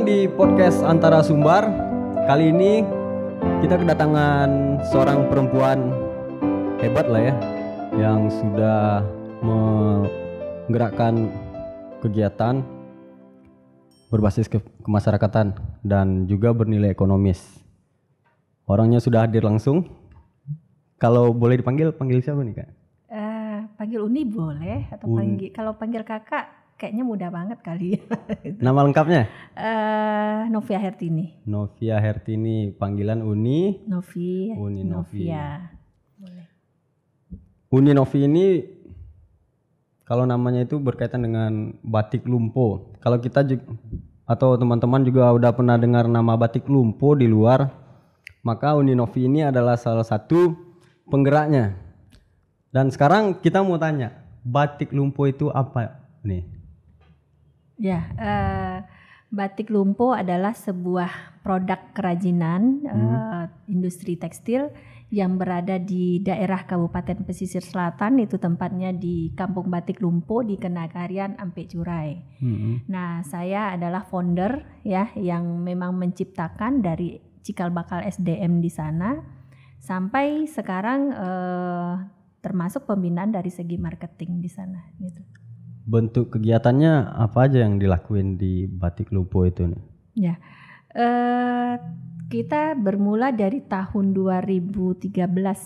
di podcast Antara Sumbar. Kali ini kita kedatangan seorang perempuan hebat lah ya, yang sudah menggerakkan kegiatan berbasis kemasyarakatan dan juga bernilai ekonomis. Orangnya sudah hadir langsung. Kalau boleh panggil siapa nih Kak? Panggil Uni boleh atau kalau panggil kakak kayaknya mudah banget kali ya. Nama lengkapnya? Novia Hertini. Novia Hertini, panggilan Uni. Uni Novia. Boleh. Uni Novi ini kalau namanya itu berkaitan dengan batik Lumpo. Kalau kita atau teman-teman juga udah pernah dengar nama batik Lumpo di luar, maka Uni Novi ini adalah salah satu penggeraknya. Dan sekarang kita mau tanya, batik Lumpo itu apa nih? Ya, batik Lumpo adalah sebuah produk kerajinan industri tekstil yang berada di daerah Kabupaten Pesisir Selatan, itu tempatnya di Kampung Batik Lumpo di Kenagarian Ampek Curai. Nah, saya adalah founder ya yang memang menciptakan dari cikal bakal SDM di sana sampai sekarang termasuk pembinaan dari segi marketing di sana gitu. Bentuk kegiatannya apa aja yang dilakuin di Batik Lumpo itu nih? Ya, kita bermula dari tahun 2013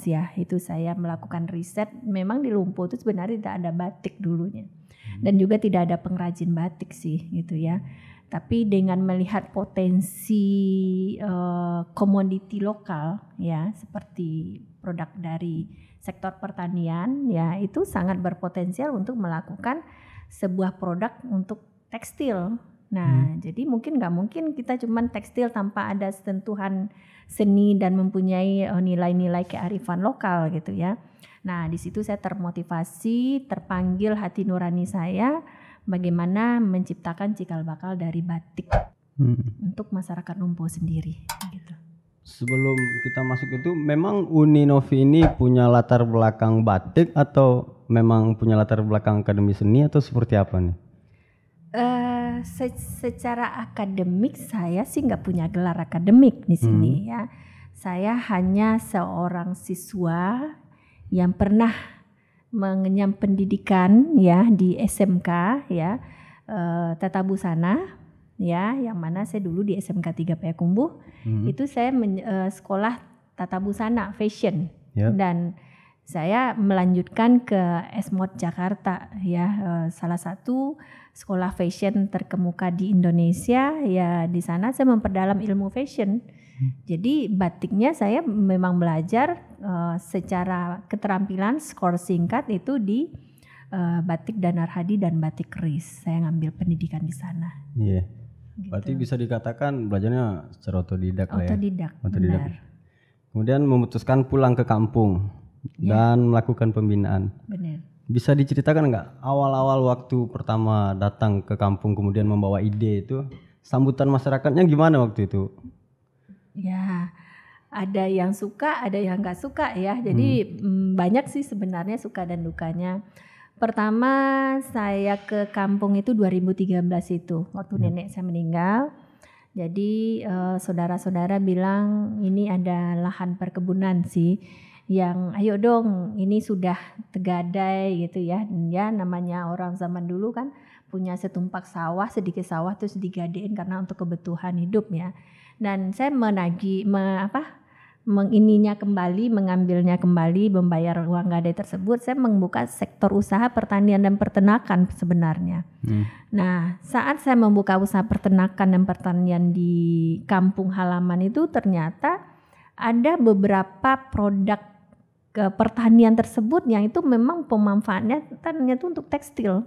ya, itu saya melakukan riset. Memang di Lumpo itu sebenarnya tidak ada batik dulunya, dan juga tidak ada pengrajin batik sih gitu ya. Tapi dengan melihat potensi komoditi lokal ya, seperti produk dari sektor pertanian ya, itu sangat berpotensial untuk melakukan sebuah produk untuk tekstil. Nah, jadi nggak mungkin kita cuman tekstil tanpa ada sentuhan seni dan mempunyai nilai-nilai kearifan lokal gitu ya. Nah, di situ saya termotivasi, terpanggil hati nurani saya bagaimana menciptakan cikal bakal dari batik untuk masyarakat Lumpo sendiri gitu. Sebelum kita masuk itu, memang Uni Novi ini punya latar belakang batik atau memang punya latar belakang akademi seni atau seperti apa nih? Secara akademik saya sih nggak punya gelar akademik di sini ya. Saya hanya seorang siswa yang pernah mengenyam pendidikan ya di SMK ya, Tata Busana ya, yang mana saya dulu di SMK 3 Payakumbuh. Itu saya sekolah Tata Busana Fashion dan saya melanjutkan ke Esmod Jakarta ya, salah satu sekolah fashion terkemuka di Indonesia ya. Di sana saya memperdalam ilmu fashion. Jadi batiknya saya memang belajar secara keterampilan skor singkat itu di batik Danar Hadi dan batik keris. Saya ngambil pendidikan di sana. Iya. Gitu. Berarti bisa dikatakan belajarnya secara otodidak lah ya. Otodidak. Kemudian memutuskan pulang ke kampung dan melakukan pembinaan. Benar. Bisa diceritakan nggak awal-awal waktu pertama datang ke kampung kemudian membawa ide itu, sambutan masyarakatnya gimana waktu itu? Ya, ada yang suka, ada yang nggak suka ya. Jadi banyak sih sebenarnya suka dan dukanya. Pertama saya ke kampung itu 2013 itu, waktu nenek saya meninggal. Jadi saudara-saudara bilang ini ada lahan perkebunan sih, yang ayo dong ini sudah tegadai gitu ya. Ya namanya orang zaman dulu kan punya setumpak sawah, sedikit sawah terus digadein karena untuk kebutuhan hidup ya. Dan saya mengambilnya kembali, membayar uang gadai tersebut, saya membuka sektor usaha pertanian dan peternakan sebenarnya. Nah, saat saya membuka usaha peternakan dan pertanian di kampung halaman itu ternyata ada beberapa produk pertanian tersebut yang itu memang pemanfaatannya itu untuk tekstil.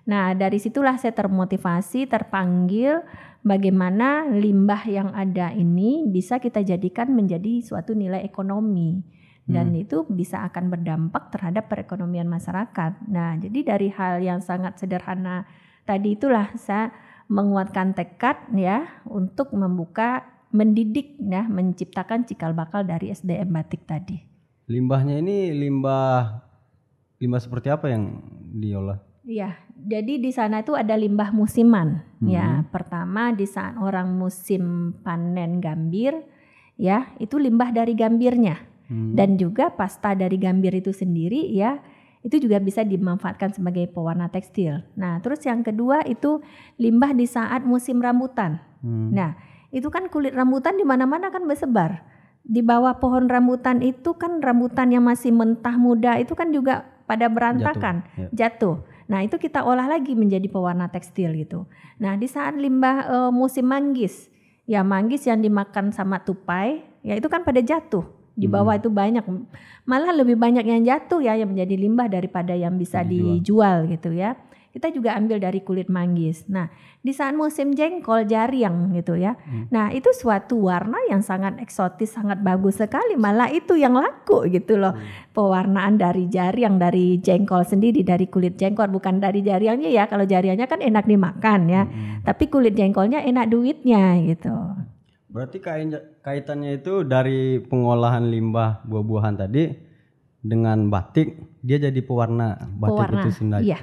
Nah, dari situlah saya termotivasi, terpanggil bagaimana limbah yang ada ini bisa kita jadikan menjadi suatu nilai ekonomi dan itu bisa akan berdampak terhadap perekonomian masyarakat. Nah, jadi dari hal yang sangat sederhana tadi itulah saya menguatkan tekad ya untuk mendidik ya, menciptakan cikal bakal dari SDM batik tadi. Limbahnya ini limbah seperti apa yang diolah? Ya, jadi di sana itu ada limbah musiman. Ya, pertama di saat orang musim panen gambir, ya itu limbah dari gambirnya. Dan juga pasta dari gambir itu sendiri, ya itu juga bisa dimanfaatkan sebagai pewarna tekstil. Nah, terus yang kedua itu limbah di saat musim rambutan. Nah, itu kan kulit rambutan di mana-mana kan bersebar. Di bawah pohon rambutan itu kan rambutan yang masih mentah muda itu kan juga pada berantakan, jatuh. Nah, itu kita olah lagi menjadi pewarna tekstil gitu. Nah, di saat limbah musim manggis, ya manggis yang dimakan sama tupai, ya itu kan pada jatuh. Di bawah itu banyak, malah lebih banyak yang jatuh ya yang menjadi limbah daripada yang bisa dijual gitu ya. Kita juga ambil dari kulit manggis. Nah, di saat musim jengkol jariang gitu ya. Nah, itu suatu warna yang sangat eksotis, sangat bagus sekali. Malah itu yang laku gitu loh. Pewarnaan dari jariang, dari jengkol sendiri, dari kulit jengkol. Bukan dari jariangnya ya. Kalau jariangnya kan enak dimakan ya. Tapi kulit jengkolnya enak duitnya gitu. Berarti kaitannya itu dari pengolahan limbah buah-buahan tadi dengan batik, dia jadi pewarna batik itu sendiri. Iya.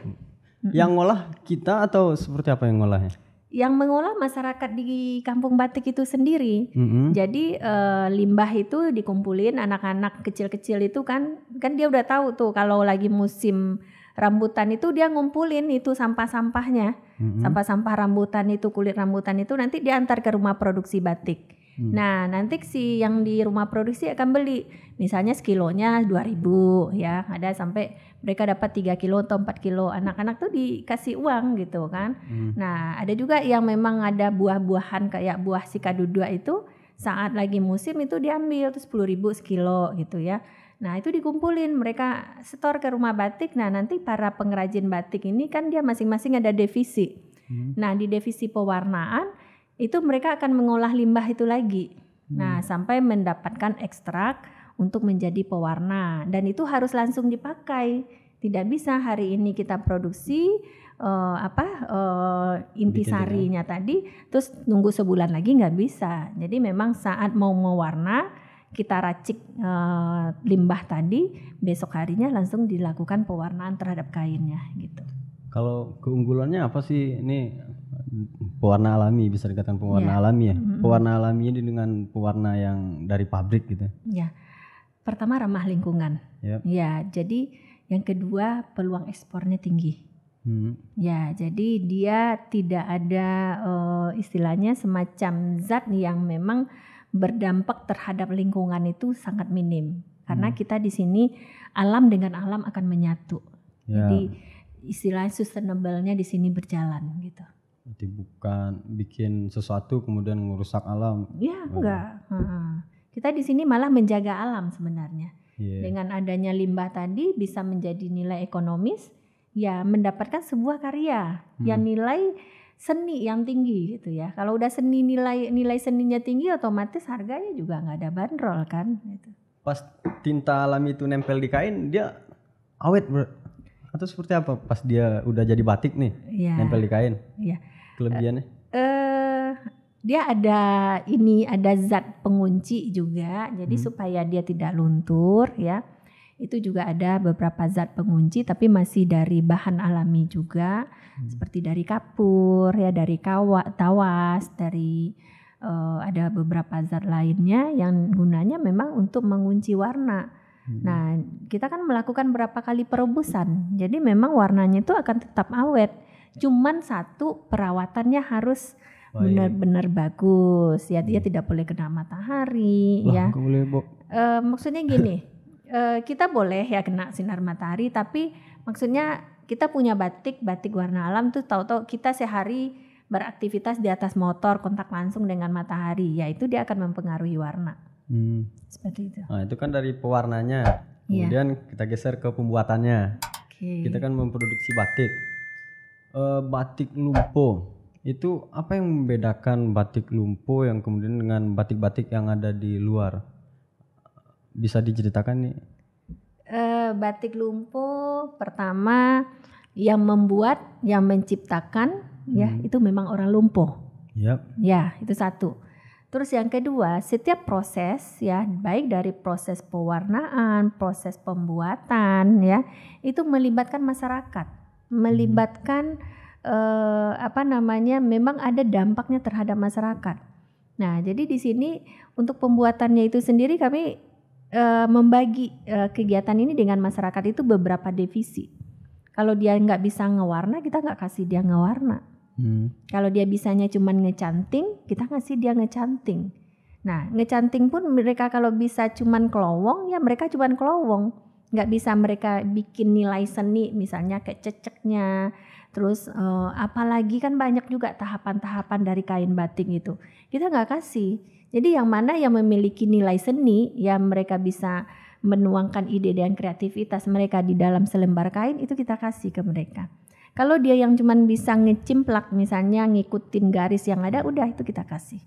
Yang ngolah kita atau seperti apa yang ngolahnya? Yang mengolah masyarakat di kampung batik itu sendiri. Jadi limbah itu dikumpulin, anak-anak kecil-kecil itu kan dia udah tahu tuh kalau lagi musim rambutan itu dia ngumpulin itu sampah-sampahnya. Sampah-sampah rambutan itu, kulit rambutan itu nanti diantar ke rumah produksi batik. Nah, nanti si yang di rumah produksi akan beli. Misalnya sekilonya 2.000 ya. Ada sampai mereka dapat 3 kilo atau 4 kilo. Anak-anak tuh dikasih uang gitu kan. Nah, ada juga yang memang ada buah-buahan kayak buah sikadudua itu saat lagi musim itu diambil tuh 10.000 sekilo gitu ya. Nah, itu dikumpulin, mereka setor ke rumah batik. Nah, nanti para pengrajin batik ini kan dia masing-masing ada divisi. Nah, di divisi pewarnaan itu mereka akan mengolah limbah itu lagi. Nah, sampai mendapatkan ekstrak untuk menjadi pewarna, dan itu harus langsung dipakai. Tidak bisa hari ini kita produksi intisarinya tadi terus nunggu sebulan lagi, nggak bisa. Jadi memang saat mau mewarna kita racik limbah tadi, besok harinya langsung dilakukan pewarnaan terhadap kainnya gitu. Kalau keunggulannya apa sih ini pewarna alami, bisa dikatakan pewarna alami ya? Pewarna alami ini dengan pewarna yang dari pabrik gitu. Ya, pertama ramah lingkungan. Ya, jadi yang kedua peluang ekspornya tinggi. Ya, jadi dia tidak ada istilahnya semacam zat yang memang berdampak terhadap lingkungan itu sangat minim. Karena kita di sini alam dengan alam akan menyatu. Jadi istilah sustainable-nya di sini berjalan gitu. Berarti bukan bikin sesuatu kemudian merusak alam. Ya, enggak. Kita di sini malah menjaga alam sebenarnya. Dengan adanya limbah tadi bisa menjadi nilai ekonomis, ya mendapatkan sebuah karya yang nilai seni yang tinggi gitu ya. Kalau udah seni nilai seninya tinggi, otomatis harganya juga nggak ada bandrol kan gitu. Pas tinta alami itu nempel di kain, dia awet atau seperti apa pas dia udah jadi batik nih, nempel di kain? Kelebihannya? Dia ada zat pengunci juga, jadi supaya dia tidak luntur ya. Itu juga ada beberapa zat pengunci, tapi masih dari bahan alami juga, seperti dari kapur ya, dari tawas, dari ada beberapa zat lainnya yang gunanya memang untuk mengunci warna. Nah, kita kan melakukan berapa kali perebusan, jadi memang warnanya itu akan tetap awet. Cuman satu, perawatannya harus benar-benar bagus ya, dia tidak boleh kena matahari ya. Maksudnya gini, kita boleh ya kena sinar matahari, tapi maksudnya kita punya batik warna alam tuh tahu-tahu kita sehari beraktivitas di atas motor kontak langsung dengan matahari, ya itu dia akan mempengaruhi warna. Seperti itu. Nah, itu kan dari pewarnanya. Kemudian kita geser ke pembuatannya. Kita kan memproduksi batik. Batik lumpo. Itu apa yang membedakan batik lumpo yang kemudian dengan batik-batik yang ada di luar? Bisa diceritakan nih? Batik lumpo pertama yang membuat, yang menciptakan ya itu memang orang lumpo. Ya, itu satu. Terus yang kedua, setiap proses ya, baik dari proses pewarnaan, proses pembuatan ya, itu melibatkan masyarakat. melibatkan memang ada dampaknya terhadap masyarakat. Nah, jadi di sini untuk pembuatannya itu sendiri kami membagi kegiatan ini dengan masyarakat itu beberapa divisi. Kalau dia nggak bisa ngewarna, kita nggak kasih dia ngewarna. Kalau dia bisanya cuma ngecanting, kita ngasih dia ngecanting. Nah, ngecanting pun mereka kalau bisa cuma kelowong, ya mereka cuma kelowong. Nggak bisa mereka bikin nilai seni, misalnya kayak ceceknya. Terus apalagi kan banyak juga tahapan-tahapan dari kain batik itu. Kita nggak kasih. Jadi yang mana yang memiliki nilai seni, yang mereka bisa menuangkan ide dan kreativitas mereka di dalam selembar kain, itu kita kasih ke mereka. Kalau dia yang cuma bisa ngecimplak, misalnya ngikutin garis yang ada, udah itu kita kasih.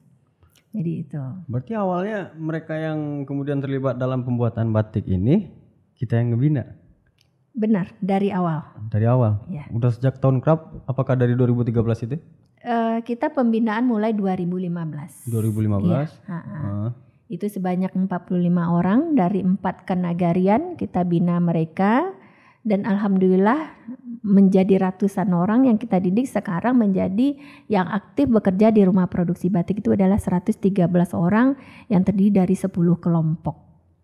Jadi itu. Berarti awalnya mereka yang kemudian terlibat dalam pembuatan batik ini, kita yang ngebina? Benar, dari awal. Dari awal? Ya. Udah sejak tahun kerap? Apakah dari 2013 itu? Kita pembinaan mulai 2015. 2015? Ya, itu sebanyak 45 orang dari 4 kenagarian kita bina mereka. Dan alhamdulillah menjadi ratusan orang yang kita didik sekarang menjadi yang aktif bekerja di rumah produksi batik itu adalah 113 orang yang terdiri dari 10 kelompok.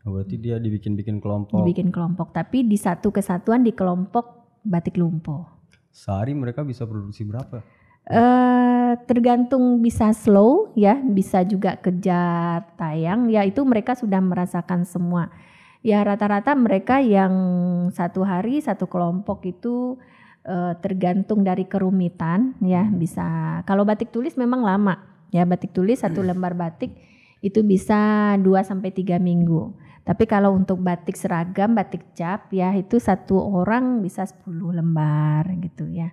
Berarti dia dibikin kelompok. Dibikin kelompok, tapi di satu kesatuan di kelompok batik lumpuh. Sehari mereka bisa produksi berapa? Tergantung, bisa slow ya, bisa juga kejar tayang ya, itu mereka sudah merasakan semua. Ya rata-rata mereka yang satu hari satu kelompok itu tergantung dari kerumitan ya, bisa. Kalau batik tulis memang lama ya, batik tulis satu lembar batik itu bisa 2-3 minggu. Tapi kalau untuk batik seragam, batik cap ya itu satu orang bisa 10 lembar gitu ya.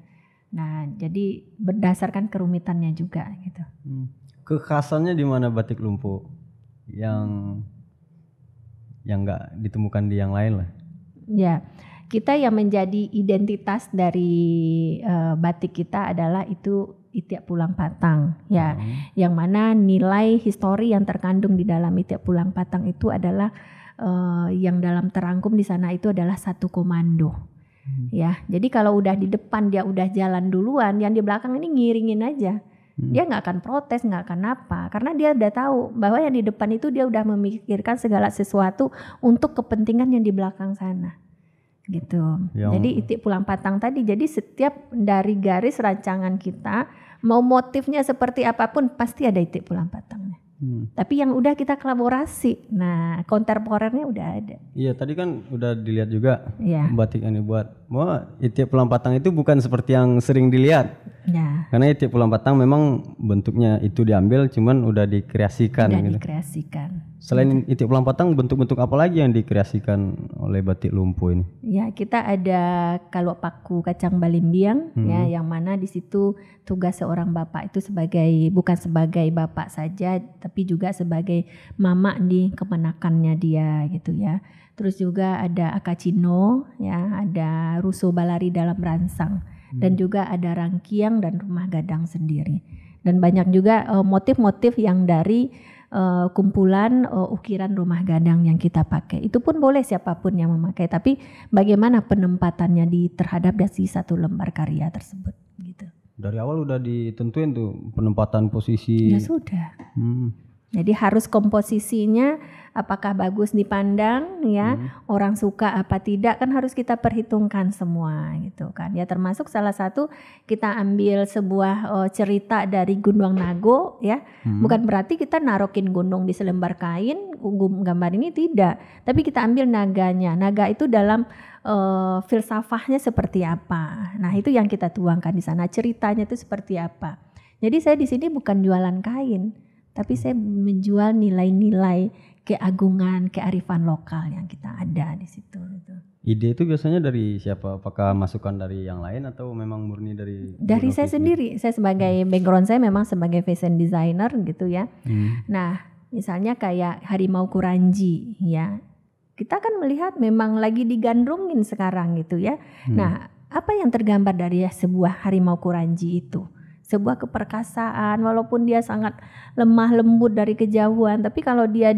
Nah jadi berdasarkan kerumitannya juga gitu. Kekhasannya di mana batik lumpuh yang nggak ditemukan di yang lain lah? Ya, kita yang menjadi identitas dari batik kita adalah itu Itiak Pulang Patang ya, yang mana nilai histori yang terkandung di dalam Itiak Pulang Patang itu adalah yang dalam terangkum di sana itu adalah satu komando. Ya, jadi kalau udah di depan dia udah jalan duluan, yang di belakang ini ngiringin aja. Dia nggak akan protes, nggak akan apa, karena dia udah tahu bahwa yang di depan itu dia udah memikirkan segala sesuatu untuk kepentingan yang di belakang sana, gitu. Jadi Itiak Pulang Patang tadi, jadi setiap dari garis rancangan kita, mau motifnya seperti apapun pasti ada Itiak Pulang Patangnya. Tapi yang udah kita kolaborasi, nah kontemporernya udah ada. Iya, tadi kan udah dilihat juga batik yang dibuat. Bahwa Itiak Pulang Patang itu bukan seperti yang sering dilihat. Ya. Karena Itiak Pulang Patang memang bentuknya itu diambil, cuman udah dikreasikan. Udah dikreasikan. Selain Itiak Pulang Patang, bentuk-bentuk apa lagi yang dikreasikan oleh batik lumpuh ini? Ya, kita ada kalau paku kacang balimbiang ya, yang mana di situ tugas seorang bapak itu bukan sebagai bapak saja, tapi juga sebagai mama di kemenakannya dia gitu ya. Terus juga ada akacino ya, ada ruso balari dalam ransang, dan juga ada rangkiang dan rumah gadang sendiri. Dan banyak juga motif-motif yang dari kumpulan ukiran rumah gadang yang kita pakai. Itu pun boleh siapapun yang memakai, tapi bagaimana penempatannya terhadap dari satu lembar karya tersebut gitu. Dari awal udah ditentuin tuh penempatan posisi. Ya sudah. Jadi harus komposisinya apakah bagus dipandang ya, orang suka apa tidak kan harus kita perhitungkan semua gitu kan. Ya termasuk salah satu kita ambil sebuah cerita dari Gunung Nago ya. Bukan berarti kita narokin gunung di selembar kain, gambar ini tidak. Tapi kita ambil naganya. Naga itu dalam filsafahnya seperti apa. Nah, itu yang kita tuangkan di sana, ceritanya itu seperti apa. Jadi saya di sini bukan jualan kain, tapi saya menjual nilai-nilai keagungan, kearifan lokal yang kita ada di situ. Ide itu biasanya dari siapa? Apakah masukan dari yang lain atau memang murni dari saya sendiri? Saya sebagai background saya memang sebagai fashion designer gitu ya. Nah, misalnya kayak Harimau Kuranji ya. Kita kan melihat memang lagi digandrungin sekarang gitu ya. Nah, apa yang tergambar dari sebuah Harimau Kuranji itu? Sebuah keperkasaan, walaupun dia sangat lemah lembut dari kejauhan, tapi kalau dia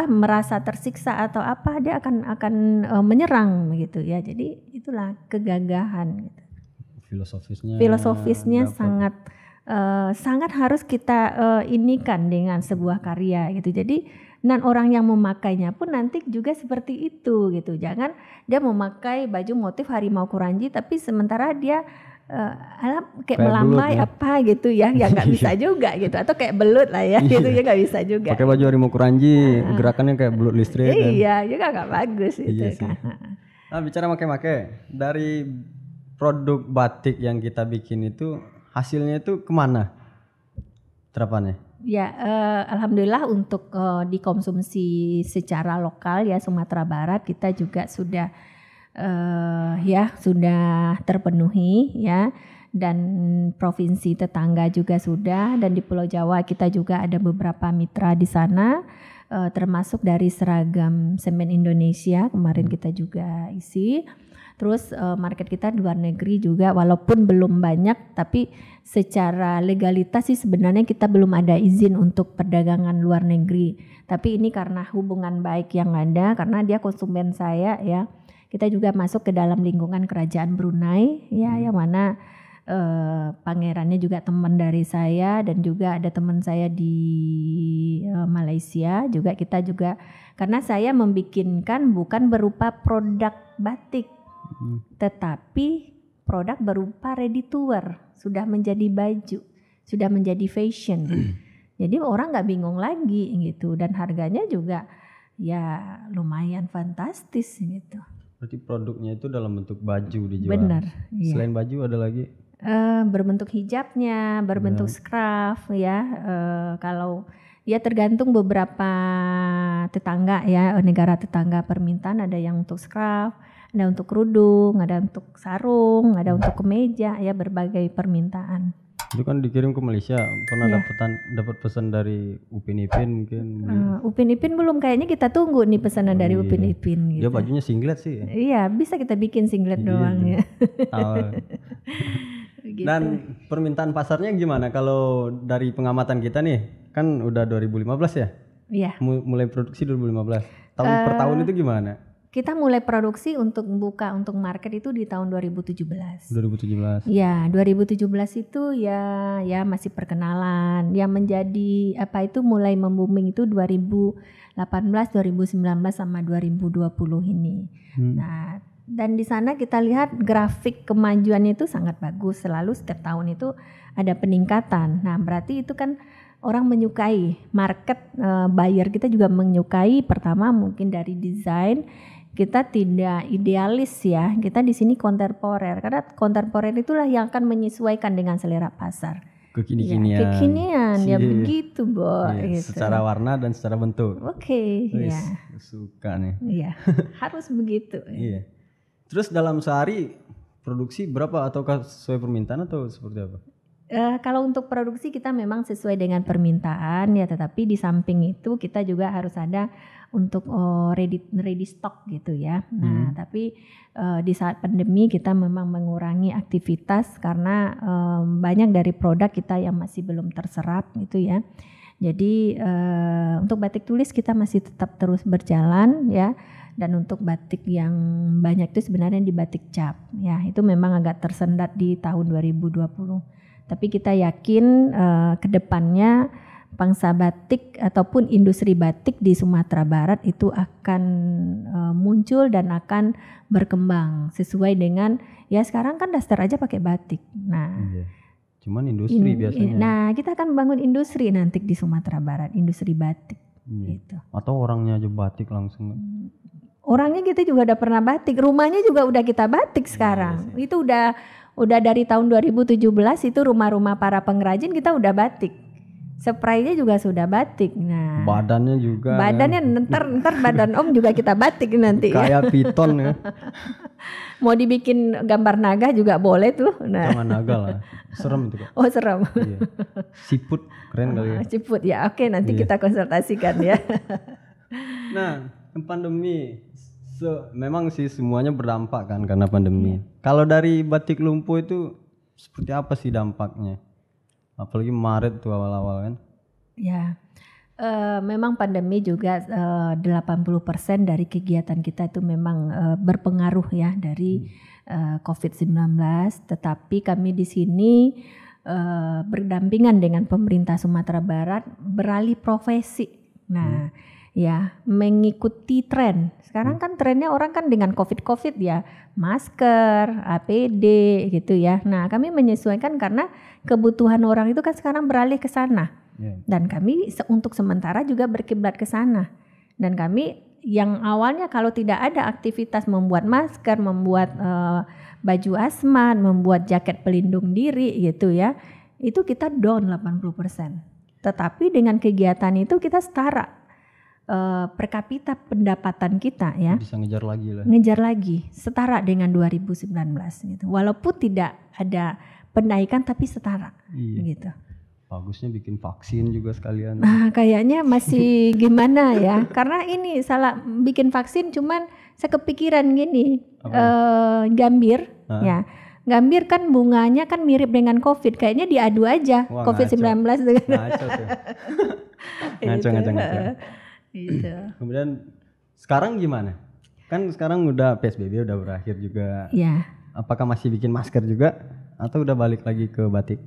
merasa tersiksa atau apa, dia akan menyerang gitu ya. Jadi itulah kegagahan gitu. dapat. Filosofisnya sangat harus kita inikan dengan sebuah karya gitu. Jadi dan orang yang memakainya pun nanti juga seperti itu gitu. Jangan dia memakai baju motif harimau Kuranji tapi sementara dia kayak melambai belut, apa gitu ya nggak bisa juga gitu, atau kayak belut lah ya gitu ya nggak bisa juga. Pakai baju harimau Kuranji gerakannya kayak belut listrik kan. Iya juga nggak bagus itu kan. Nah, bicara make-make dari produk batik yang kita bikin itu hasilnya itu kemana terapannya? Ya, alhamdulillah untuk dikonsumsi secara lokal ya Sumatera Barat kita juga sudah sudah terpenuhi ya, dan provinsi tetangga juga sudah, dan di Pulau Jawa kita juga ada beberapa mitra di sana, termasuk dari Seragam Semen Indonesia kemarin kita juga isi. Terus market kita di luar negeri juga walaupun belum banyak, tapi secara legalitas sih sebenarnya kita belum ada izin untuk perdagangan luar negeri. Tapi ini karena hubungan baik yang ada, karena dia konsumen saya ya. Kita juga masuk ke dalam lingkungan kerajaan Brunei ya, yang mana pangerannya juga teman dari saya, dan juga ada teman saya di Malaysia juga. Kita juga karena saya membikinkan bukan berupa produk batik, tetapi produk berupa ready to wear, sudah menjadi baju, sudah menjadi fashion. Jadi orang nggak bingung lagi gitu, dan harganya juga ya lumayan fantastis gitu. Berarti produknya itu dalam bentuk baju dijual. Benar. Iya. Selain baju ada lagi? Berbentuk hijabnya, berbentuk scarf ya. Kalau ya tergantung beberapa tetangga ya, negara tetangga permintaan, ada yang untuk scarf, ada untuk kerudung, ada untuk sarung, ada untuk kemeja ya, berbagai permintaan. Itu kan dikirim ke Malaysia, pernah dapat pesan dari Upin Ipin mungkin? Upin Ipin belum, kayaknya kita tunggu nih pesanan dari Upin Ipin. Gitu. Dia bajunya singlet sih. Iya, bisa kita bikin singlet doang ya. Gitu. Dan permintaan pasarnya gimana kalau dari pengamatan kita nih, kan udah 2015 ya? Iya. Mulai produksi 2015. Tahun per tahun itu gimana? Kita mulai produksi untuk buka untuk market itu di tahun 2017. 2017. Ya, 2017 itu ya masih perkenalan. Yang menjadi mulai membooming itu 2018, 2019 sama 2020 ini. Nah, dan di sana kita lihat grafik kemajuannya itu sangat bagus. Selalu setiap tahun itu ada peningkatan. Nah, berarti itu kan orang menyukai, market buyer kita juga menyukai. Pertama mungkin dari desain. Kita tidak idealis ya, kita di sini kontemporer, karena kontemporer itulah yang akan menyesuaikan dengan selera pasar. Kekinian. Ya, kekinian, ya begitu, Bo. Gitu. Secara warna dan secara bentuk. Oke, ya. Suka nih. Iya, harus begitu. Iya. Terus dalam sehari produksi berapa, ataukah sesuai permintaan atau seperti apa? Kalau untuk produksi kita memang sesuai dengan permintaan ya, tetapi di samping itu kita juga harus ada untuk ready stock gitu ya. Nah, tapi di saat pandemi kita memang mengurangi aktivitas karena banyak dari produk kita yang masih belum terserap gitu ya. Jadi untuk batik tulis kita masih tetap terus berjalan ya. Dan untuk batik yang banyak itu sebenarnya di batik cap ya, itu memang agak tersendat di tahun 2020. Tapi kita yakin ke depannya pangsa batik ataupun industri batik di Sumatera Barat itu akan muncul dan akan berkembang sesuai dengan ya sekarang kan daster aja pakai batik. Nah, cuman industri biasanya. Nah, kita akan membangun industri nanti di Sumatera Barat, industri batik. Gitu. Atau orangnya aja batik langsung. Orangnya kita juga udah pernah batik, rumahnya juga udah kita batik sekarang. Itu udah dari tahun 2017 itu rumah-rumah para pengrajin kita udah batik. Spraynya juga sudah batik. Nah, badannya juga. Badannya ntar badan Om juga kita batik nanti. Kayak piton ya. Mau dibikin gambar naga juga boleh tuh. Nah. Jangan naga lah. Serem itu kok. Oh, serem. Iya. Siput keren kali ya. Siput ya. Oke, nanti kita konsultasikan ya. Nah, pandemi memang sih semuanya berdampak kan karena pandemi. Kalau dari batik lumpuh itu seperti apa sih dampaknya? Apalagi Maret tuh awal-awal kan? Ya, Memang pandemi juga 80% dari kegiatan kita itu memang berpengaruh ya dari COVID-19. Tetapi kami di sini berdampingan dengan pemerintah Sumatera Barat beralih profesi. Nah, ya mengikuti tren. Sekarang kan trennya orang kan dengan COVID ya, masker, APD gitu ya. Nah, kami menyesuaikan karena kebutuhan orang itu kan sekarang beralih ke sana. Dan kami untuk sementara juga berkiblat ke sana. Dan kami yang awalnya kalau tidak ada aktivitas membuat masker, membuat baju asmat, membuat jaket pelindung diri gitu ya, itu kita down 80%. Tetapi dengan kegiatan itu kita setara per kapita pendapatan kita ya. Bisa ngejar lagi lah. Ngejar lagi, setara dengan 2019 gitu. Walaupun tidak ada penaikan tapi setara gitu. Bagusnya bikin vaksin juga sekalian. Nah, kayaknya masih gimana ya? Karena ini salah bikin vaksin, cuman saya kepikiran gini, gambir, ya. Gambir kan bunganya kan mirip dengan COVID, kayaknya diadu aja. Wah, COVID-19 dengan. Ngaco tuh. ngaco. Gitu. Kemudian sekarang gimana? Kan sekarang udah PSBB udah berakhir juga. Iya. Apakah masih bikin masker juga atau udah balik lagi ke batik?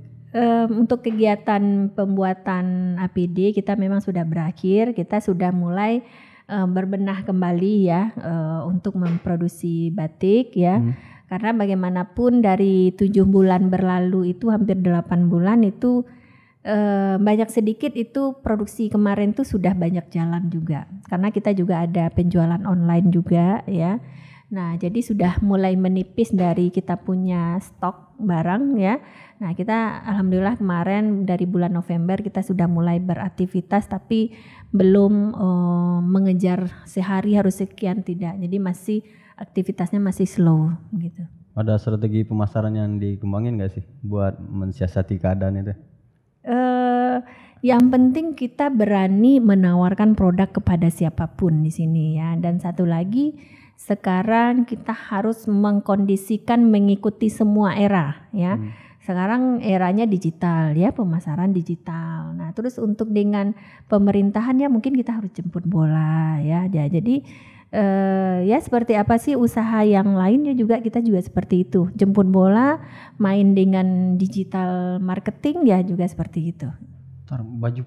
Untuk kegiatan pembuatan APD kita memang sudah berakhir. Kita sudah mulai berbenah kembali ya untuk memproduksi batik ya. Karena bagaimanapun dari 7 bulan berlalu itu hampir 8 bulan itu banyak sedikit itu produksi kemarin tuh sudah banyak jalan juga. Karena kita juga ada penjualan online juga ya. Nah, jadi sudah mulai menipis dari kita punya stok barang ya. Nah, kita alhamdulillah kemarin dari bulan November kita sudah mulai beraktivitas tapi belum mengejar sehari harus sekian, tidak. Jadi masih aktivitasnya masih slow gitu. Ada strategi pemasaran yang dikembangin gak sih buat mensiasati keadaan itu? Yang penting kita berani menawarkan produk kepada siapapun di sini ya. Dan satu lagi, sekarang kita harus mengkondisikan mengikuti semua era ya. Sekarang eranya digital ya, pemasaran digital. Nah, terus untuk dengan pemerintahan ya mungkin kita harus jemput bola ya. Jadi ya seperti apa sih usaha yang lainnya juga kita juga seperti itu. Jemput bola, main dengan digital marketing ya juga seperti itu. Baju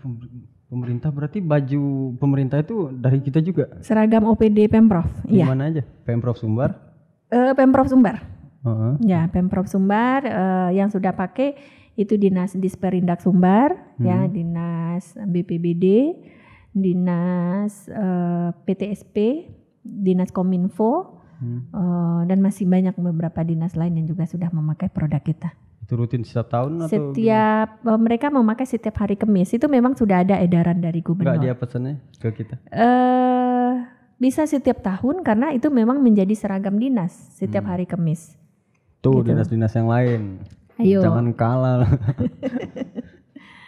pemerintah berarti baju pemerintah itu dari kita juga? Seragam OPD Pemprov. Di mana aja? Pemprov Sumbar? Pemprov Sumbar. Ya, Pemprov Sumbar yang sudah pakai itu Dinas Disperindak Sumbar, ya, Dinas BPBD, Dinas PTSP, Dinas Kominfo, dan masih banyak beberapa dinas lain yang juga sudah memakai produk kita. Itu rutin setiap tahun atau? Mereka memakai setiap hari Kamis. Itu memang sudah ada edaran dari gubernur. Enggak dia pesannya ke kita? Bisa setiap tahun karena itu memang menjadi seragam dinas setiap hari Kamis. Tuh gitu. Dinas-dinas yang lain. Ayo. Jangan kalah.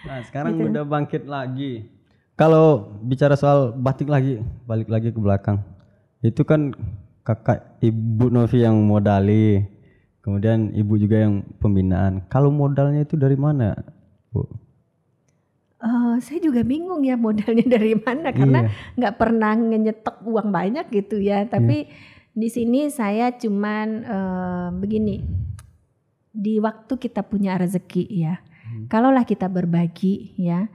Nah sekarang gitu. Udah bangkit lagi. Kalau bicara soal batik lagi, balik lagi ke belakang. Itu kan kakak Ibu Novi yang modali. Kemudian ibu juga yang pembinaan. Kalau modalnya itu dari mana, Bu? Saya juga bingung ya modalnya dari mana karena nggak pernah nyetok uang banyak gitu ya. Tapi di sini saya cuman begini, di waktu kita punya rezeki ya, kalaulah kita berbagi ya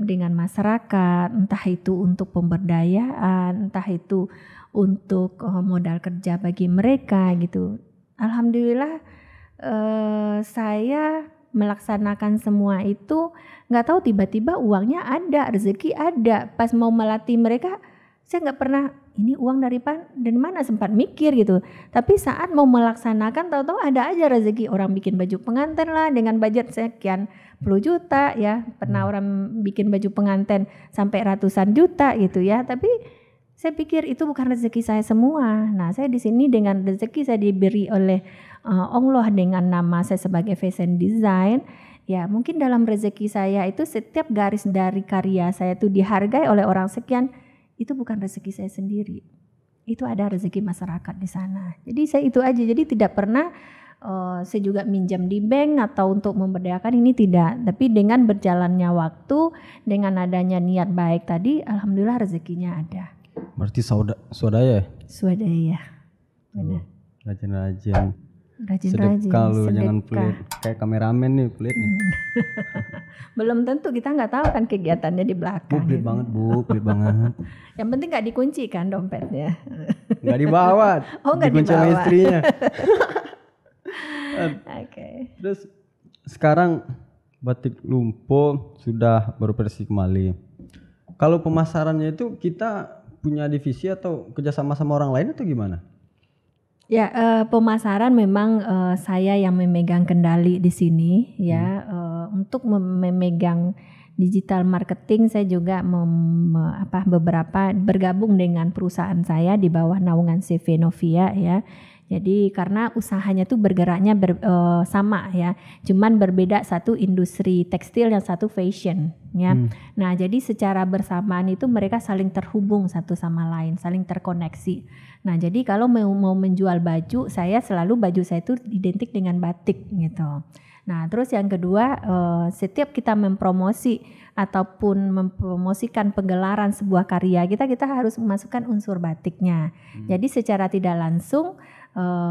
dengan masyarakat, entah itu untuk pemberdayaan, entah itu untuk modal kerja bagi mereka gitu. Alhamdulillah saya melaksanakan semua itu, nggak tahu tiba-tiba uangnya ada, rezeki ada. Pas mau melatih mereka, saya nggak pernah ini uang dari mana sempat mikir gitu. Tapi saat mau melaksanakan, tahu-tahu ada aja rezeki. Orang bikin baju pengantin lah dengan budget sekian puluh juta ya. Pernah orang bikin baju pengantin sampai ratusan juta gitu ya. Tapi saya pikir itu bukan rezeki saya semua. Nah, saya di sini dengan rezeki saya diberi oleh Allah dengan nama saya sebagai fashion design. Ya, mungkin dalam rezeki saya itu setiap garis dari karya saya itu dihargai oleh orang sekian, itu bukan rezeki saya sendiri. Itu ada rezeki masyarakat di sana. Jadi saya itu aja. Jadi tidak pernah saya juga minjam di bank atau untuk memberdayakan, ini tidak. Tapi dengan berjalannya waktu, dengan adanya niat baik tadi, alhamdulillah rezekinya ada. Berarti swadaya ya? Swadaya. Benar. Rajin-rajin. Rajin-rajin. Sedekah lu, jangan pelit. Kayak kameramen nih pelit nih. Belum tentu, kita nggak tahu kan kegiatannya di belakang. Pelit banget Bu, pelit banget. Yang penting nggak dikunci kan dompetnya. Nggak dibawa. Oh, nggak dikunci dibawa. sama istrinya. Oke. Terus sekarang Batik Lumpo sudah beroperasi kembali. Kalau pemasarannya itu kita punya divisi atau kerjasama sama orang lain atau gimana? Ya, pemasaran memang saya yang memegang kendali di sini ya. Untuk memegang digital marketing saya juga beberapa bergabung dengan perusahaan saya di bawah naungan CV Novia ya. Jadi karena usahanya tuh bergeraknya sama ya, cuman berbeda, satu industri tekstil yang satu fashion ya. Nah jadi secara bersamaan itu mereka saling terhubung satu sama lain, saling terkoneksi. Nah jadi kalau mau menjual baju, saya selalu baju saya itu identik dengan batik gitu. Nah terus yang kedua, setiap kita mempromosi ataupun mempromosikan penggelaran sebuah karya kita harus memasukkan unsur batiknya. Jadi secara tidak langsung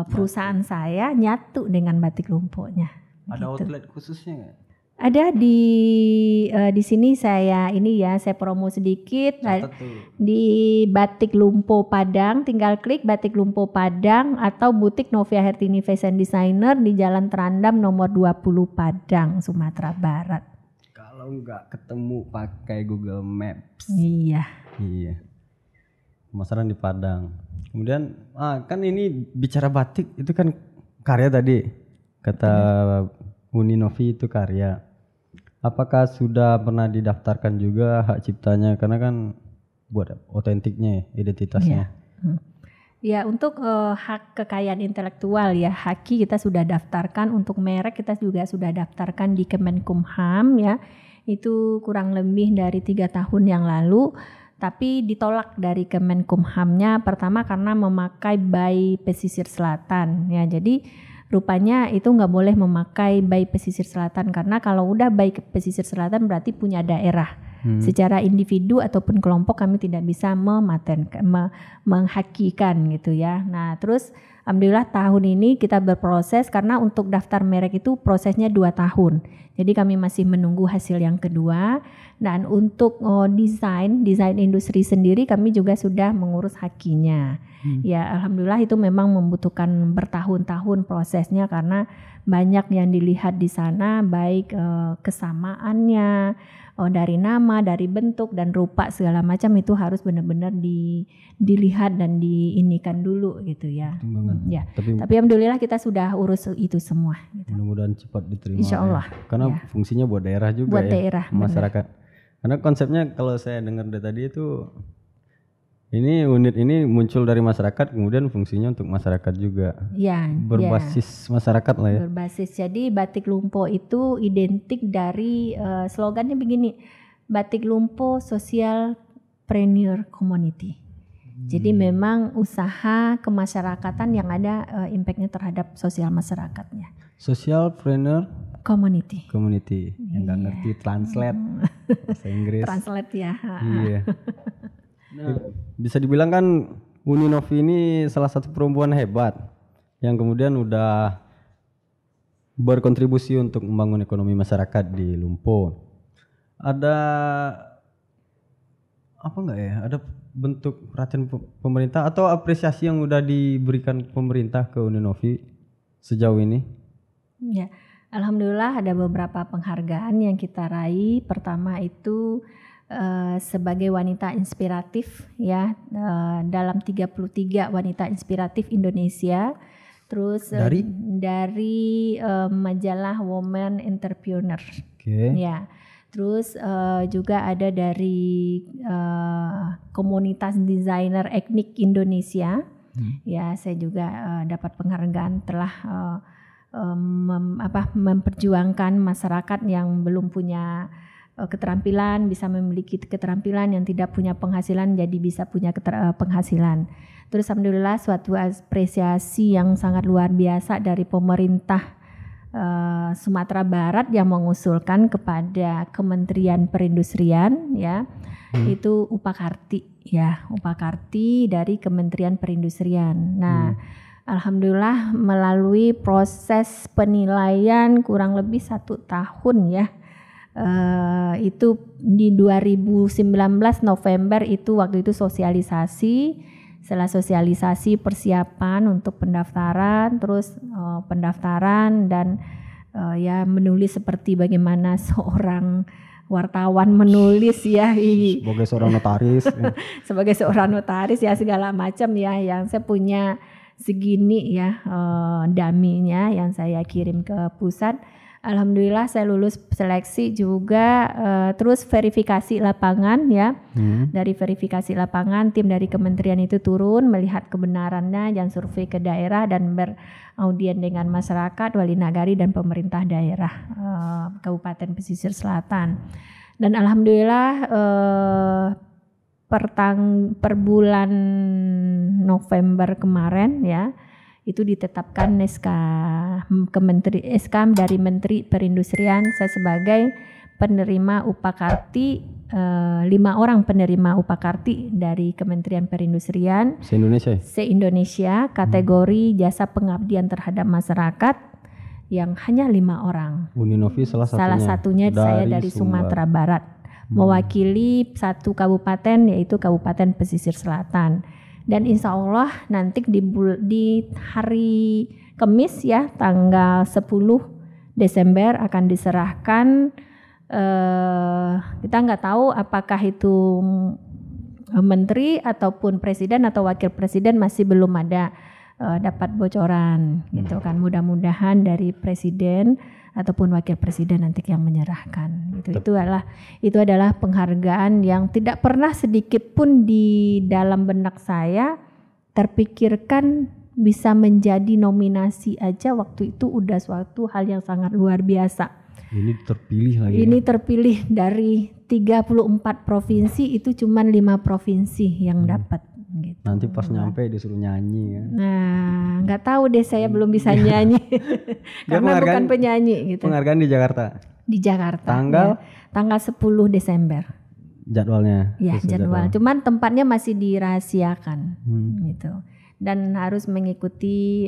perusahaan saya nyatu dengan Batik Lumponya. Ada gitu. outlet khususnya nggak? Ada di sini saya promo sedikit di Batik Lumpo Padang, tinggal klik Batik Lumpo Padang atau butik Novia Hertini Fashion Designer di Jalan Terandam nomor 20 Padang, Sumatera Barat. Kalau nggak ketemu pakai Google Maps. Iya. Pemasaran di Padang. Kemudian kan ini bicara batik itu kan karya tadi, kata Uni Novi itu karya. Apakah sudah pernah didaftarkan juga hak ciptanya, karena kan buat otentiknya, identitasnya? Ya, untuk hak kekayaan intelektual ya, HAKI kita sudah daftarkan. Untuk merek kita juga sudah daftarkan di Kemenkumham ya. Itu kurang lebih dari 3 tahun yang lalu. Tapi ditolak dari Kemenkumhamnya, pertama karena memakai by pesisir selatan ya. Jadi rupanya itu nggak boleh memakai by pesisir selatan, karena kalau udah by pesisir selatan berarti punya daerah. Secara individu ataupun kelompok kami tidak bisa menghakikan gitu ya. Nah terus alhamdulillah tahun ini kita berproses, karena untuk daftar merek itu prosesnya 2 tahun. Jadi kami masih menunggu hasil yang kedua. Dan untuk desain industri sendiri kami juga sudah mengurus hakinya. Ya alhamdulillah itu memang membutuhkan bertahun-tahun prosesnya, karena banyak yang dilihat di sana, baik kesamaannya, dari nama, dari bentuk dan rupa segala macam, itu harus benar-benar dilihat dan diinikan dulu gitu ya. Ya. Tapi alhamdulillah kita sudah urus itu semua. Gitu. Mudah-mudahan cepat diterima. Insya Allah. Ya. Karena fungsinya buat daerah juga buat daerah, masyarakat. Benar. Karena konsepnya kalau saya dengar dari tadi itu, ini unit ini muncul dari masyarakat, kemudian fungsinya untuk masyarakat juga. Ya. Berbasis masyarakat lah ya. Berbasis. Jadi Batik Lumpo itu identik dari slogannya begini, Batik Lumpo Social Preneur Community. Jadi memang usaha kemasyarakatan yang ada impactnya terhadap sosial masyarakatnya. Social Preneur Community. Yang nggak ngerti translate bahasa Inggris. Translate ya. Iya. Nah, bisa dibilang kan Uni Novi ini salah satu perempuan hebat yang kemudian udah berkontribusi untuk membangun ekonomi masyarakat di Lumpo. Ada apa enggak ya? Ada bentuk perhatian pemerintah atau apresiasi yang udah diberikan pemerintah ke Uni Novi sejauh ini? Ya, alhamdulillah ada beberapa penghargaan yang kita raih. Pertama itu sebagai wanita inspiratif ya, dalam 33 wanita inspiratif Indonesia. Terus dari majalah Women Entrepreneur. Ya. Terus juga ada dari komunitas desainer etnik Indonesia. Ya, saya juga dapat penghargaan telah memperjuangkan masyarakat yang belum punya keterampilan, bisa memiliki keterampilan, yang tidak punya penghasilan jadi bisa punya penghasilan. Terus alhamdulillah suatu apresiasi yang sangat luar biasa dari pemerintah Sumatera Barat yang mengusulkan kepada Kementerian Perindustrian ya, itu Upakarti ya, Upakarti dari Kementerian Perindustrian. Nah, alhamdulillah melalui proses penilaian kurang lebih 1 tahun ya. Itu di 2019 November itu waktu itu sosialisasi. Setelah sosialisasi persiapan untuk pendaftaran, terus pendaftaran dan ya menulis seperti bagaimana seorang wartawan menulis ya. Sebagai seorang notaris. Sebagai seorang notaris ya segala macam ya, yang saya punya segini ya daminya yang saya kirim ke pusat. Alhamdulillah saya lulus seleksi juga, terus verifikasi lapangan ya. Dari verifikasi lapangan tim dari kementerian itu turun melihat kebenarannya dan survei ke daerah dan beraudien dengan masyarakat, wali nagari dan pemerintah daerah Kabupaten Pesisir Selatan. Dan alhamdulillah per bulan November kemarin ya, itu ditetapkan SK dari Menteri Perindustrian saya sebagai penerima Upakarti, 5 orang penerima Upakarti dari Kementerian Perindustrian se-Indonesia kategori jasa pengabdian terhadap masyarakat yang hanya 5 orang. Uni Novi salah satunya saya dari Sumatera Barat, mewakili 1 kabupaten yaitu Kabupaten Pesisir Selatan. Dan insya Allah nanti di hari Kamis ya tanggal 10 Desember akan diserahkan, kita nggak tahu apakah itu menteri ataupun presiden atau wakil presiden, masih belum ada dapat bocoran gitu kan. Mudah-mudahan dari presiden ataupun wakil presiden nanti yang menyerahkan gitu. Itu adalah penghargaan yang tidak pernah sedikit pun di dalam benak saya terpikirkan bisa menjadi nominasi aja. Waktu itu udah suatu hal yang sangat luar biasa. Ini terpilih lagi. Ini terpilih dari 34 provinsi, itu cuman 5 provinsi yang dapat gitu. Nanti pas nyampe disuruh nyanyi ya. Nah, nggak tahu deh, saya belum bisa nyanyi karena bukan penyanyi gitu. Penghargaan di Jakarta. Di Jakarta. Tanggal 10 Desember. Jadwalnya. Ya, jadwal. Cuman tempatnya masih dirahasiakan gitu. Dan harus mengikuti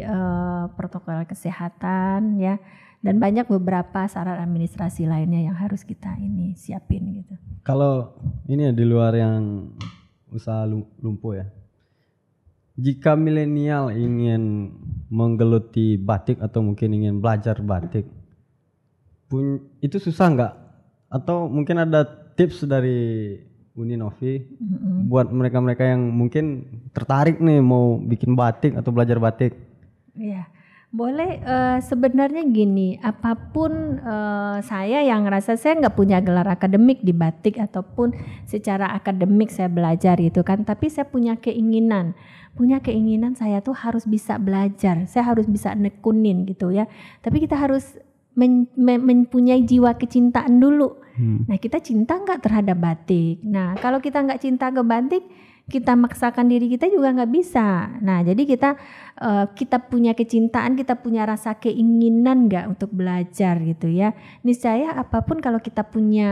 protokol kesehatan ya. Dan banyak beberapa syarat administrasi lainnya yang harus kita ini siapin gitu. Kalau ini ya di luar yang usaha lumpuh ya. Jika milenial ingin menggeluti batik atau mungkin ingin belajar batik, itu susah nggak? Atau mungkin ada tips dari Uni Novi buat mereka-mereka yang mungkin tertarik nih mau bikin batik atau belajar batik? Iya. Boleh, sebenarnya gini, apapun saya yang ngerasa saya nggak punya gelar akademik di batik ataupun secara akademik saya belajar gitu kan, tapi saya punya keinginan saya tuh harus bisa belajar, saya harus bisa nekunin gitu ya. Tapi kita harus mempunyai jiwa kecintaan dulu. Nah, kita cinta nggak terhadap batik? Nah, kalau kita nggak cinta ke batik, kita maksakan diri kita juga nggak bisa. Nah, jadi kita punya kecintaan, kita punya rasa keinginan nggak untuk belajar gitu ya. Niscaya apapun kalau kita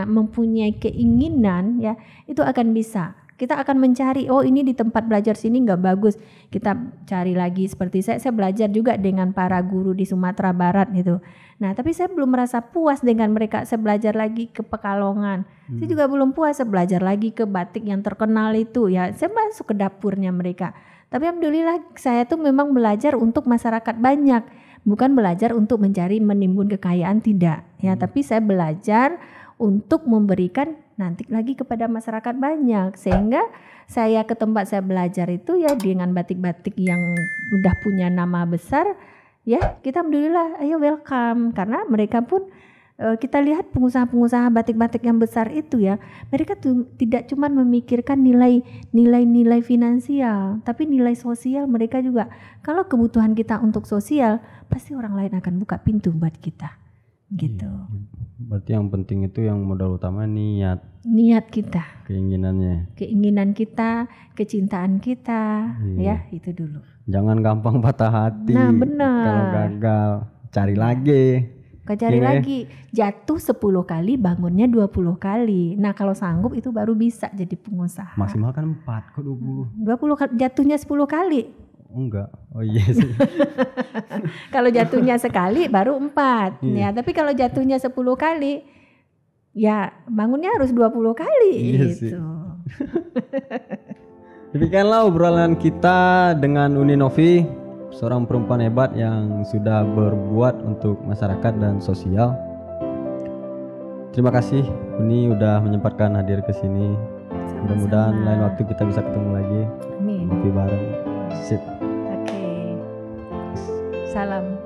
mempunyai keinginan ya, itu akan bisa. Kita akan mencari, oh ini di tempat belajar sini nggak bagus, kita cari lagi. Seperti saya belajar juga dengan para guru di Sumatera Barat gitu. Nah, tapi saya belum merasa puas dengan mereka. Saya belajar lagi ke Pekalongan. Saya juga belum puas, saya belajar lagi ke batik yang terkenal itu ya. Saya masuk ke dapurnya mereka. Tapi alhamdulillah saya tuh memang belajar untuk masyarakat banyak, bukan belajar untuk menimbun kekayaan, tidak ya. Tapi saya belajar untuk memberikan nanti lagi kepada masyarakat banyak, sehingga saya ke tempat saya belajar itu ya dengan batik-batik yang udah punya nama besar ya, kita alhamdulillah ayo welcome, karena mereka pun kita lihat pengusaha-pengusaha batik-batik yang besar itu ya, mereka tuh tidak cuma memikirkan nilai finansial, tapi nilai sosial mereka juga. Kalau kebutuhan kita untuk sosial, pasti orang lain akan buka pintu buat kita gitu. Berarti yang penting itu yang modal utama niat kita, keinginan kita, kecintaan kita, ya itu dulu. Jangan gampang patah hati. Nah benar. Kalau gagal cari lagi. Lagi, jatuh 10 kali, bangunnya 20 kali. Nah kalau sanggup itu baru bisa jadi pengusaha. Maksimal kan 4 kok 20. 20 jatuhnya 10 kali. Enggak, oh iya sih. Kalau jatuhnya sekali baru 4 ya, tapi kalau jatuhnya 10 kali ya bangunnya harus 20 kali gitu. Demikianlah obrolan kita dengan Uni Novi, seorang perempuan hebat yang sudah berbuat untuk masyarakat dan sosial. Terima kasih Uni udah menyempatkan hadir ke sini. Mudah-mudahan lain waktu kita bisa ketemu lagi. Amin. Ngopi bareng. Sip. Oke. Salam.